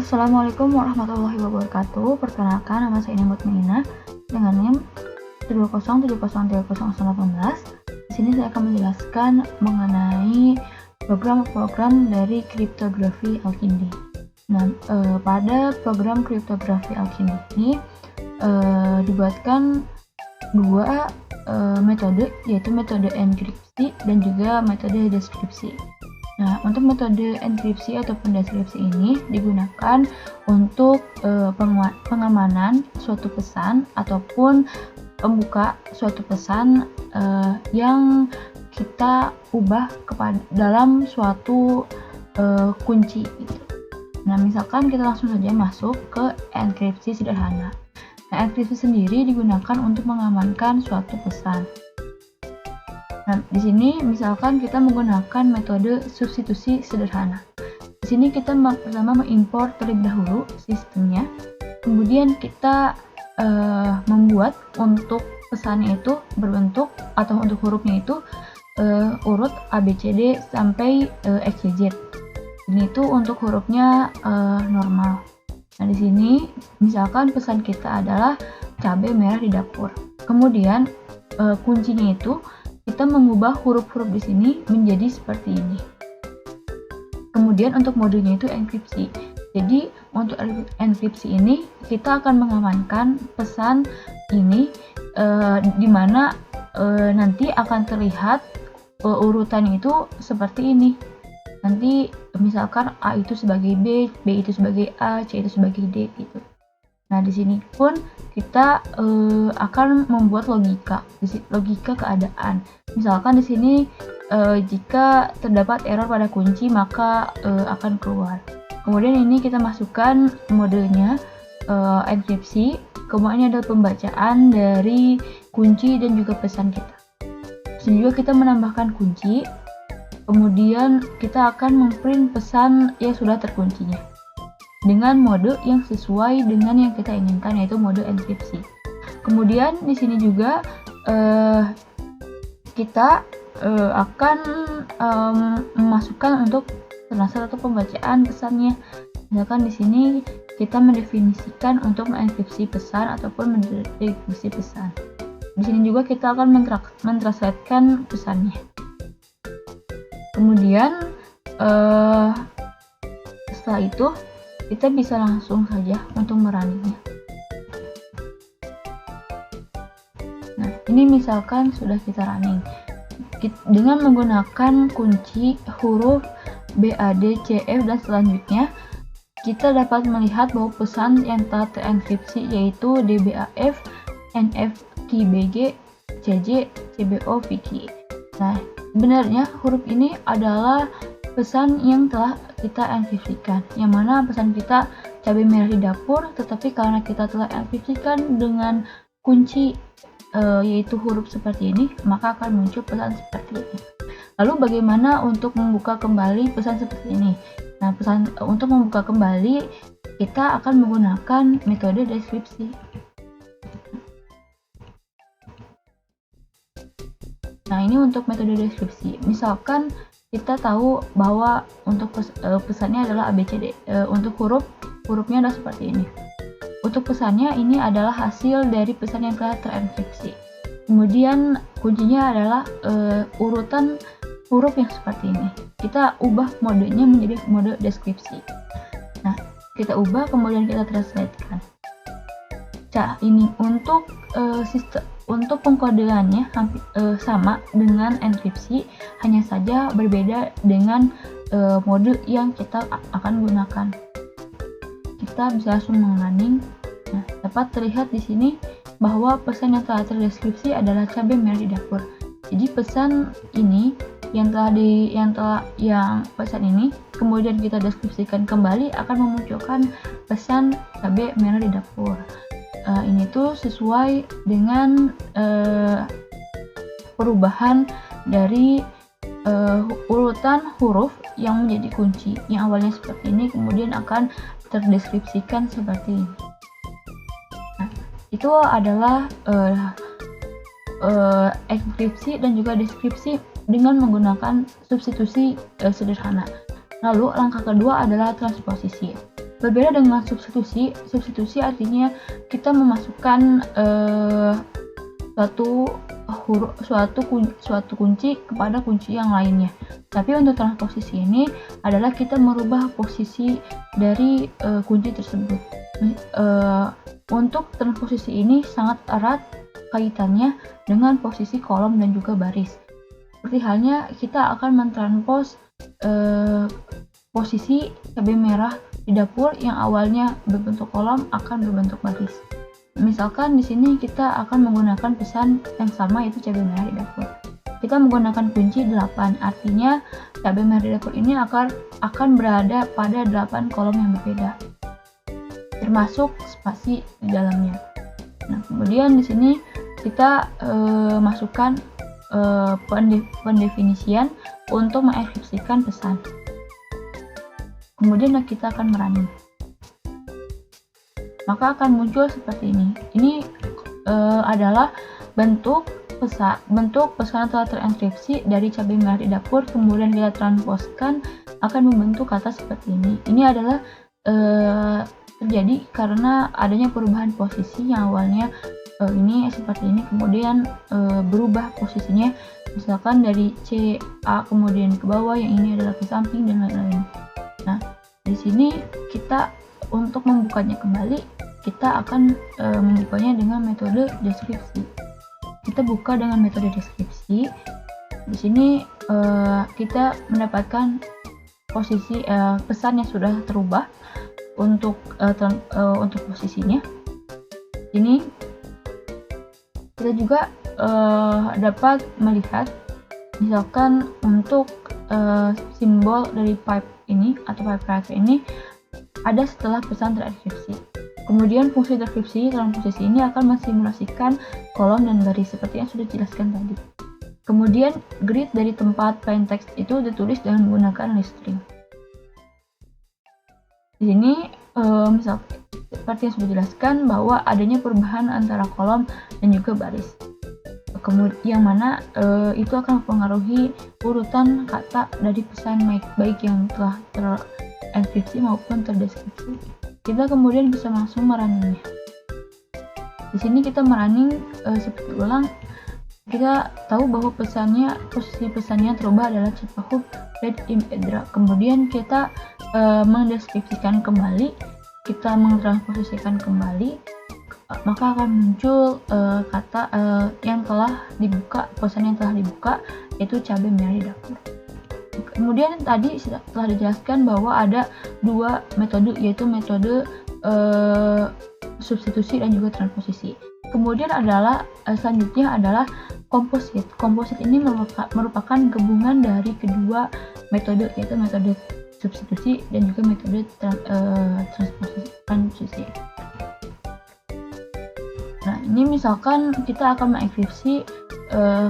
Assalamualaikum warahmatullahi wabarakatuh. Perkenalkan, nama saya Ina Mutmainah dengan NIM 120703018. Di sini saya akan menjelaskan mengenai program-program dari kriptografi Al-Kindi. Nah, pada program kriptografi Al-Kindi ini dibuatkan dua metode, yaitu metode enkripsi dan juga metode deskripsi. Nah, untuk metode enkripsi ataupun deskripsi ini digunakan untuk pengamanan suatu pesan ataupun membuka suatu pesan yang kita ubah dalam suatu kunci gitu. Nah, misalkan kita langsung saja masuk ke enkripsi sederhana. Nah, enkripsi sendiri digunakan untuk mengamankan suatu pesan. Nah, di sini misalkan kita menggunakan metode substitusi sederhana. Di sini kita pertama mengimpor terlebih dahulu sistemnya, kemudian kita membuat untuk pesannya itu berbentuk atau untuk hurufnya itu urut ABCD sampai XYZ. Ini itu untuk hurufnya normal. Nah, di sini misalkan pesan kita adalah cabai merah di dapur. Kemudian kuncinya itu kita mengubah huruf-huruf di sini menjadi seperti ini. Kemudian untuk modenya itu enkripsi. Jadi untuk enkripsi ini kita akan mengamankan pesan ini di mana nanti akan terlihat urutan itu seperti ini. Nanti misalkan A itu sebagai B, B itu sebagai A, C itu sebagai D gitu. Nah, di sini pun kita akan membuat logika keadaan. Misalkan di sini jika terdapat error pada kunci maka akan keluar. Kemudian ini kita masukkan modenya enkripsi. Kemudian ini adalah pembacaan dari kunci dan juga pesan kita. Sini juga kita menambahkan kunci. Kemudian kita akan memprint pesan yang sudah terkuncinya dengan mode yang sesuai dengan yang kita inginkan, yaitu mode enkripsi. Kemudian di sini juga kita akan memasukkan untuk transfer atau pembacaan pesannya. Misalkan di sini kita mendefinisikan untuk mengenkripsi pesan ataupun mendekripsi pesan. Di sini juga kita akan mentranslatekan pesannya. Kemudian setelah itu kita bisa langsung saja untuk merunningnya. Nah, ini misalkan sudah kita running dengan menggunakan kunci huruf B, A, D, C, F dan selanjutnya kita dapat melihat bahwa pesan yang telah terenkripsi yaitu DBAF, NFKBG, CJ, CBO, VK. Nah, sebenarnya huruf ini adalah pesan yang telah kita enkripsikan, yang mana pesan kita cabai merah di dapur, tetapi karena kita telah enkripsikan dengan kunci yaitu huruf seperti ini, maka akan muncul pesan seperti ini. Lalu bagaimana untuk membuka kembali pesan seperti ini? Nah, untuk membuka kembali kita akan menggunakan metode deskripsi. Nah, ini untuk metode deskripsi. Misalkan kita tahu bahwa untuk pesannya adalah ABCD. Untuk hurufnya adalah seperti ini. Untuk pesannya ini adalah hasil dari pesan yang telah terenkripsi. Kemudian kuncinya adalah urutan huruf yang seperti ini. Kita ubah modenya menjadi mode deskripsi. Nah, kita ubah kemudian kita translatekan. Nah, ini untuk untuk pengkodeannya hampir sama dengan enkripsi, hanya saja berbeda dengan mode yang kita akan gunakan. Kita bisa langsung mengunning. Nah, dapat terlihat di sini bahwa pesan yang telah terdeskripsi adalah cabai merah di dapur. Jadi pesan ini yang pesan ini kemudian kita deskripsikan kembali akan memunculkan pesan cabai merah di dapur. Ini tuh sesuai dengan perubahan dari urutan huruf yang menjadi kunci, yang awalnya seperti ini kemudian akan terdeskripsikan seperti ini. Nah, itu adalah enkripsi dan juga deskripsi dengan menggunakan substitusi sederhana. Lalu langkah kedua adalah transposisi. Berbeda dengan substitusi. Substitusi artinya kita memasukkan suatu kunci kepada kunci yang lainnya. Tapi untuk transposisi ini adalah kita merubah posisi dari kunci tersebut. Untuk transposisi ini sangat erat kaitannya dengan posisi kolom dan juga baris. Seperti halnya kita akan mentranspos posisi cabai merah di dapur yang awalnya berbentuk kolom akan berbentuk baris. Misalkan di sini kita akan menggunakan pesan yang sama, yaitu cabai merah di dapur. Kita menggunakan kunci 8, artinya cabai merah di dapur ini akan berada pada 8 kolom yang berbeda, termasuk spasi di dalamnya. Nah, kemudian di sini kita masukkan pendefinisian untuk mengenkripsikan pesan. Kemudian kita akan merunning, maka akan muncul seperti ini. Ini adalah bentuk pesan telah terenkripsi dari cabai merah di dapur, kemudian kita transposkan akan membentuk kata seperti ini. Ini adalah terjadi karena adanya perubahan posisi yang awalnya ini seperti ini, kemudian berubah posisinya, misalkan dari C A kemudian ke bawah, yang ini adalah ke samping dan lain-lain. Nah, di sini kita untuk membukanya kembali, kita akan membukanya dengan metode deskripsi. Kita buka dengan metode deskripsi. Di sini kita mendapatkan posisi pesan yang sudah terubah untuk posisinya. Ini kita juga dapat melihat, misalkan untuk simbol dari pipe ini atau pipe writer ini ada setelah pesan terenkripsi. Kemudian fungsi deskripsi dalam posisi ini akan mensimulasikan kolom dan baris seperti yang sudah dijelaskan tadi. Kemudian grid dari tempat plain text itu ditulis dengan menggunakan list string. Di sini misal seperti yang sudah dijelaskan bahwa adanya perubahan antara kolom dan juga baris. Kemudian yang mana itu akan mempengaruhi urutan kata dari pesan baik yang telah terenkripsi maupun terdeskripsi. Kita kemudian bisa langsung merunningnya. Di sini kita merunning seperti ulang. Kita tahu bahwa posisi pesannya terubah adalah cepat hub read in edra. Kemudian kita mendeskripsikan kembali, kita mentransposisikan kembali, maka akan muncul kata yang telah dibuka, pesan yang telah dibuka, yaitu cabai merah di dapur. Kemudian tadi telah dijelaskan bahwa ada dua metode, yaitu metode substitusi dan juga transposisi. Kemudian selanjutnya adalah komposit. Komposit ini merupakan gabungan dari kedua metode, yaitu metode substitusi dan juga metode transposisi. Nah, ini misalkan kita akan mengenkripsi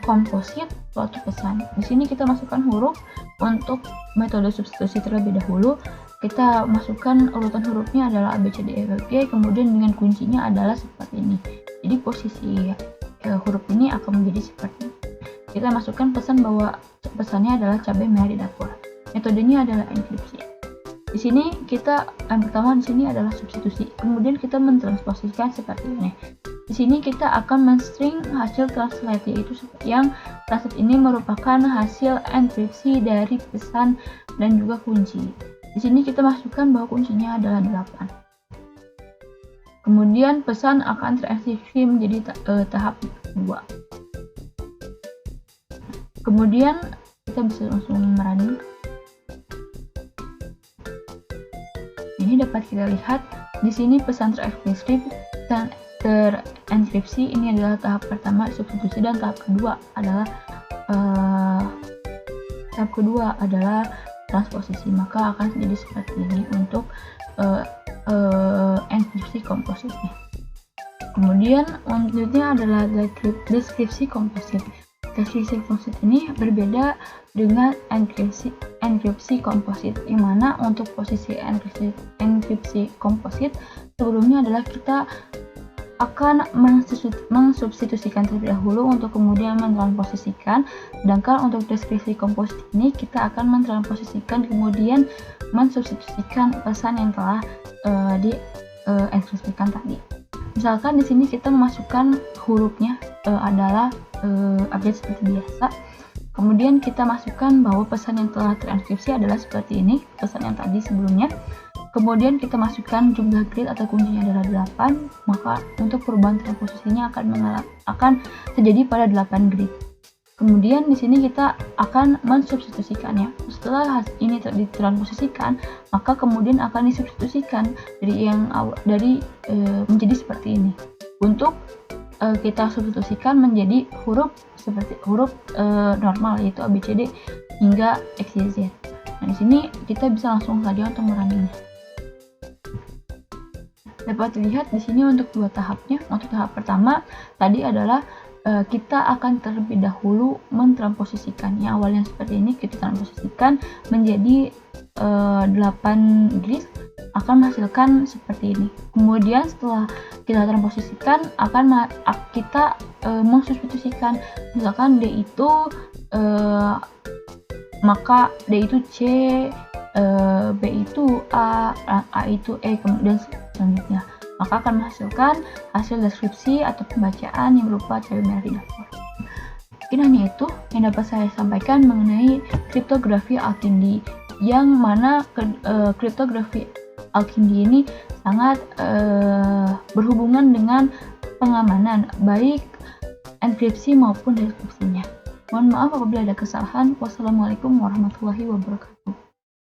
komposit suatu pesan. Di sini kita masukkan huruf. Untuk metode substitusi terlebih dahulu, kita masukkan urutan hurufnya adalah A, B, C, D, E, F, G, kemudian dengan kuncinya adalah seperti ini. Jadi posisi huruf ini akan menjadi seperti ini. Kita masukkan pesan bahwa pesannya adalah cabai merah di dapur. Metodenya adalah enkripsi. Di sini yang pertama di sini adalah substitusi. Kemudian kita mentransposisikan seperti ini. Di sini kita akan men-string hasil translate, yaitu yang translate ini merupakan hasil enkripsi dari pesan dan juga kunci. Di sini kita masukkan bahwa kuncinya adalah 8. Kemudian pesan akan terenkripsi menjadi tahap 2. Kemudian kita bisa langsung merunning. Ini dapat kita lihat di sini pesan terenkripsi ini adalah tahap pertama substitusi, dan tahap kedua adalah transposisi. Maka akan jadi seperti ini untuk enkripsi kompositnya. Kemudian selanjutnya adalah deskripsi komposit. Deskripsi komposit ini berbeda dengan enkripsi komposit, di mana untuk posisi enkripsi komposit sebelumnya adalah kita akan mensubstitusikan terlebih dahulu untuk kemudian mentransposisikan. Sedangkan untuk deskripsi komposit ini kita akan mentransposisikan kemudian mensubstitusikan pesan yang telah di enkripsikan tadi. Misalkan di sini kita memasukkan hurufnya adalah update seperti biasa. Kemudian kita masukkan bahwa pesan yang telah terenkripsi adalah seperti ini, pesan yang tadi sebelumnya. Kemudian kita masukkan jumlah grid atau kuncinya adalah 8, maka untuk perubahan transposisinya akan terjadi pada 8 grid. Kemudian di sini kita akan mensubstitusikannya. Setelah ini ditransposisikan, maka kemudian akan disubstitusikan dari menjadi seperti ini. Untuk kita substitusikan menjadi huruf seperti huruf normal, yaitu ABCD hingga XYZ. Nah, di sini kita bisa langsung saja untuk merunning. Dapat dilihat di sini untuk dua tahapnya. Untuk tahap pertama tadi adalah kita akan terlebih dahulu mentransposisikan. Yang awalnya seperti ini kita transposisikan menjadi 8 grid, akan menghasilkan seperti ini. Kemudian setelah kita transposisikan akan kita mensubstitusikan, misalkan D itu maka D itu C, B itu A itu E, kemudian selanjutnya. Maka akan menghasilkan hasil deskripsi atau pembacaan yang berupa cabai merah di dapur. Mungkin hanya itu yang dapat saya sampaikan mengenai kriptografi Al-Kindi, yang mana kriptografi Al-Kindi ini sangat berhubungan dengan pengamanan, baik enkripsi maupun deskripsinya. Mohon maaf apabila ada kesalahan. Wassalamualaikum warahmatullahi wabarakatuh.